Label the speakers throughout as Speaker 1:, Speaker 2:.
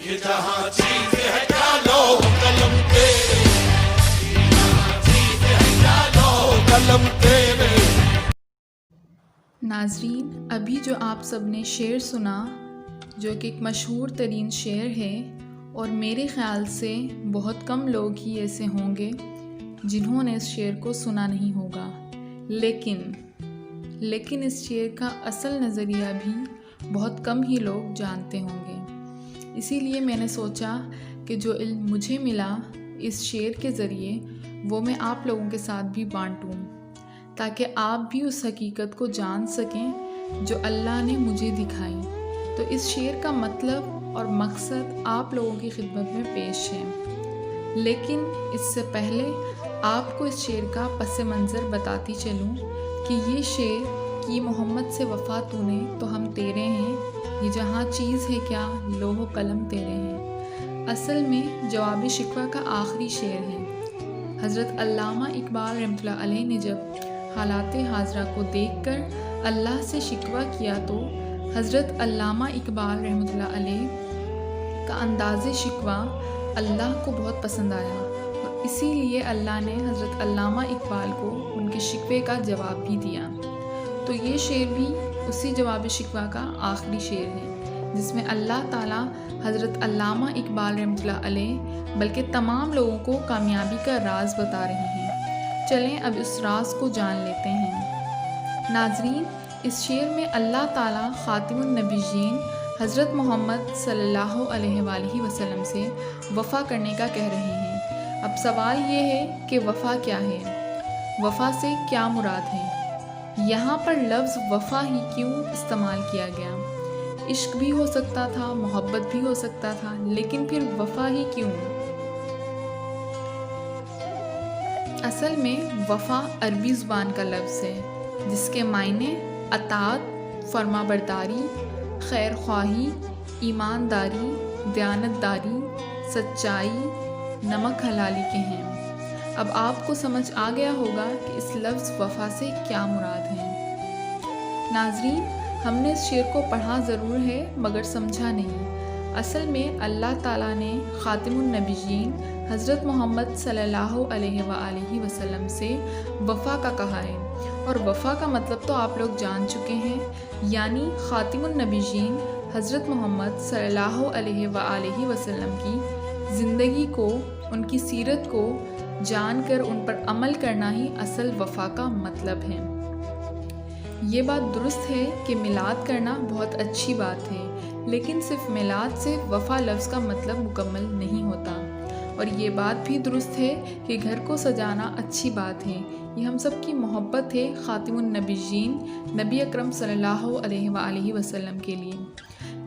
Speaker 1: یہ جہاں چیز ہے کیا لوح قلم تیرے، یہ جہاں چیز ہے کیا لوح قلم تیرے۔
Speaker 2: ناظرین، ابھی جو آپ سب نے شعر سنا، جو کہ ایک مشہور ترین شعر ہے، اور میرے خیال سے بہت کم لوگ ہی ایسے ہوں گے جنہوں نے اس شعر کو سنا نہیں ہوگا، لیکن اس شعر کا اصل نظریہ بھی بہت کم ہی لوگ جانتے ہوں گے۔ اسی لیے میں نے سوچا کہ جو علم مجھے ملا اس شعر کے ذریعے وہ میں آپ لوگوں کے ساتھ بھی بانٹوں، تاکہ آپ بھی اس حقیقت کو جان سکیں جو اللہ نے مجھے دکھائی۔ تو اس شعر کا مطلب اور مقصد آپ لوگوں کی خدمت میں پیش ہے، لیکن اس سے پہلے آپ کو اس شعر کا پس منظر بتاتی چلوں کہ یہ شعر کہ محمد سے وفا تو نے تو ہم تیرے ہیں، یہ جہاں چیز ہے کیا لوح و قلم تیرے ہیں، اصل میں جواب شکوہ کا آخری شعر ہے۔ حضرت علامہ اقبال رحمۃ اللہ علیہ نے جب حالات حاضرہ کو دیکھ کر اللہ سے شکوہ کیا تو حضرت علامہ اقبال رحمۃ اللہ علیہ کا انداز شکوہ اللہ کو بہت پسند آیا، اور اسی لیے اللہ نے حضرت علامہ اقبال کو ان کے شکوے کا جواب بھی دیا۔ تو یہ شعر بھی اسی جواب شکوہ کا آخری شعر ہے، جس میں اللہ تعالیٰ حضرت علامہ اقبال رحمۃ اللہ علیہ بلکہ تمام لوگوں کو کامیابی کا راز بتا رہے ہیں۔ چلیں اب اس راز کو جان لیتے ہیں۔ ناظرین، اس شعر میں اللہ تعالیٰ خاتم النبیین حضرت محمد صلی اللہ علیہ وآلہ وسلم سے وفا کرنے کا کہہ رہے ہیں۔ اب سوال یہ ہے کہ وفا کیا ہے؟ وفا سے کیا مراد ہے؟ یہاں پر لفظ وفا ہی کیوں استعمال کیا گیا؟ عشق بھی ہو سکتا تھا، محبت بھی ہو سکتا تھا، لیکن پھر وفا ہی کیوں؟ اصل میں وفا عربی زبان کا لفظ ہے، جس کے معنی اطاعت، فرما برداری، خیر خواہی، ایمانداری، دیانتداری، سچائی، نمک حلالی کے ہیں۔ اب آپ کو سمجھ آ گیا ہوگا کہ اس لفظ وفا سے کیا مراد ہے۔ ناظرین، ہم نے اس شعر کو پڑھا ضرور ہے مگر سمجھا نہیں۔ اصل میں اللہ تعالیٰ نے خاتم النبیین حضرت محمد صلی اللہ علیہ وآلہ وسلم سے وفا کا کہا ہے، اور وفا کا مطلب تو آپ لوگ جان چکے ہیں، یعنی خاتم النبیین حضرت محمد صلی اللہ علیہ وآلہ وسلم کی زندگی کو، ان کی سیرت کو جان کر ان پر عمل کرنا ہی اصل وفا کا مطلب ہے۔ یہ بات درست ہے کہ میلاد کرنا بہت اچھی بات ہے، لیکن صرف میلاد سے وفا لفظ کا مطلب مکمل نہیں ہوتا، اور یہ بات بھی درست ہے کہ گھر کو سجانا اچھی بات ہے، یہ ہم سب کی محبت ہے خاتم النبیین نبی اکرم صلی اللہ علیہ وآلہ وسلم کے لیے۔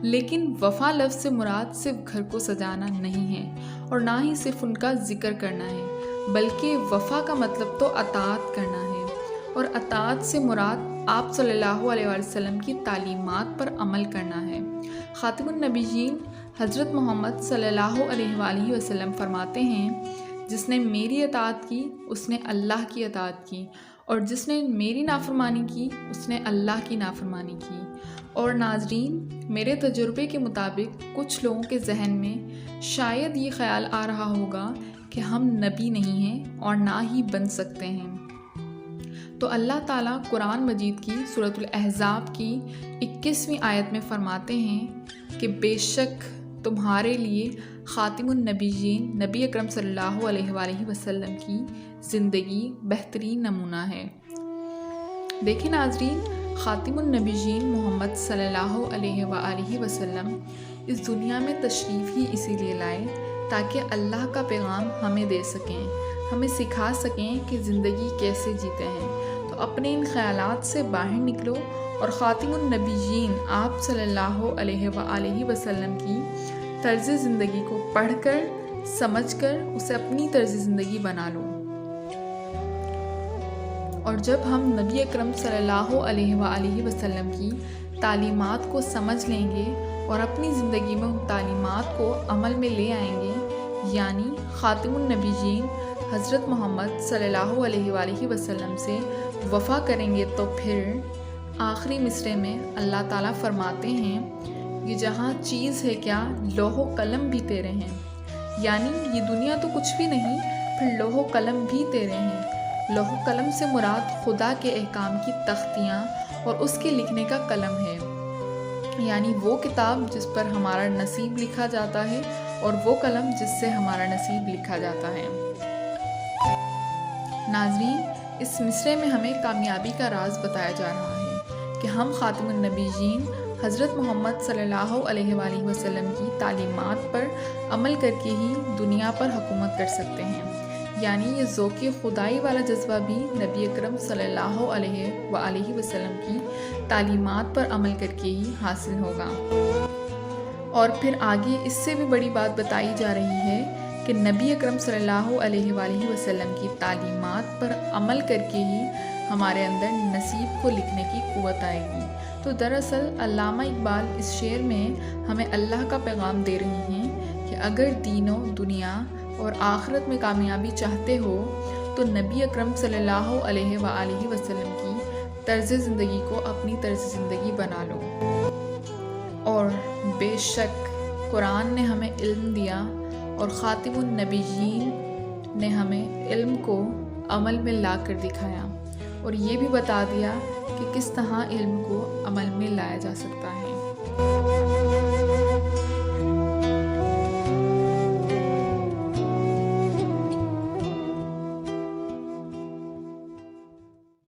Speaker 2: لیکن وفا لفظ سے مراد صرف گھر کو سجانا نہیں ہے، اور نہ ہی صرف ان کا ذکر کرنا ہے، بلکہ وفا کا مطلب تو اطاعت کرنا ہے، اور اطاعت سے مراد آپ صلی اللہ علیہ وسلم کی تعلیمات پر عمل کرنا ہے۔ خاتم النبیین حضرت محمد صلی اللہ علیہ وآلہ وسلم فرماتے ہیں، جس نے میری اطاعت کی اس نے اللہ کی اطاعت کی، اور جس نے میری نافرمانی کی اس نے اللہ کی نافرمانی کی۔ اور ناظرین، میرے تجربے کے مطابق کچھ لوگوں کے ذہن میں شاید یہ خیال آ رہا ہوگا کہ ہم نبی نہیں ہیں اور نہ ہی بن سکتے ہیں۔ تو اللہ تعالیٰ قرآن مجید کی سورۃ الاحزاب کی 21ویں آیت میں فرماتے ہیں کہ بے شک تمہارے لیے خاتم النبیین نبی اکرم صلی اللہ علیہ وآلہ وسلم کی زندگی بہترین نمونہ ہے۔ دیکھیں ناظرین، خاتم النبیین محمد صلی اللہ علیہ وآلہ وسلم اس دنیا میں تشریف ہی اسی لیے لائے تاکہ اللہ کا پیغام ہمیں دے سکیں، ہمیں سکھا سکیں کہ زندگی کیسے جیتے ہیں۔ تو اپنے ان خیالات سے باہر نکلو اور خاتم النبیین آپ صلی اللہ علیہ وآلہ وسلم کی طرز زندگی کو پڑھ کر، سمجھ کر اسے اپنی طرز زندگی بنا لو۔ اور جب ہم نبی اکرم صلی اللہ علیہ وآلہ وسلم کی تعلیمات کو سمجھ لیں گے اور اپنی زندگی میں ان تعلیمات کو عمل میں لے آئیں گے، یعنی خاتم النبیین حضرت محمد صلی اللہ علیہ وآلہ وسلم سے وفا کریں گے، تو پھر آخری مصرعے میں اللہ تعالیٰ فرماتے ہیں یہ جہاں چیز ہے کیا لوح و قلم بھی تیرے ہیں، یعنی یہ دنیا تو کچھ بھی نہیں، پھر لوح و قلم بھی تیرے ہیں۔ لوح و قلم سے مراد خدا کے احکام کی تختیاں اور اس کے لکھنے کا قلم ہے، یعنی وہ کتاب جس پر ہمارا نصیب لکھا جاتا ہے اور وہ قلم جس سے ہمارا نصیب لکھا جاتا ہے۔ ناظرین، اس مصرعے میں ہمیں کامیابی کا راز بتایا جا رہا ہے کہ ہم خاتم النبیین حضرت محمد صلی اللہ علیہ وآلہ وسلم کی تعلیمات پر عمل کر کے ہی دنیا پر حکومت کر سکتے ہیں، یعنی یہ ذوق خدائی والا جذبہ بھی نبی اکرم صلی اللہ علیہ وآلہ وسلم کی تعلیمات پر عمل کر کے ہی حاصل ہوگا۔ اور پھر آگے اس سے بھی بڑی بات بتائی جا رہی ہے کہ نبی اکرم صلی اللہ علیہ وآلہ وسلم کی تعلیمات پر عمل کر کے ہی ہمارے اندر نصیب کو لکھنے کی قوت آئے گی۔ تو دراصل علامہ اقبال اس شعر میں ہمیں اللہ کا پیغام دے رہے ہیں کہ اگر دین و دنیا اور آخرت میں کامیابی چاہتے ہو تو نبی اکرم صلی اللہ علیہ وآلہ وسلم کی طرز زندگی کو اپنی طرز زندگی بنا لو۔ اور بے شک قرآن نے ہمیں علم دیا اور خاتم النبیین نے ہمیں علم کو عمل میں لا کر دکھایا، اور یہ بھی بتا دیا کہ کس طرح علم کو عمل میں لایا جا سکتا ہے۔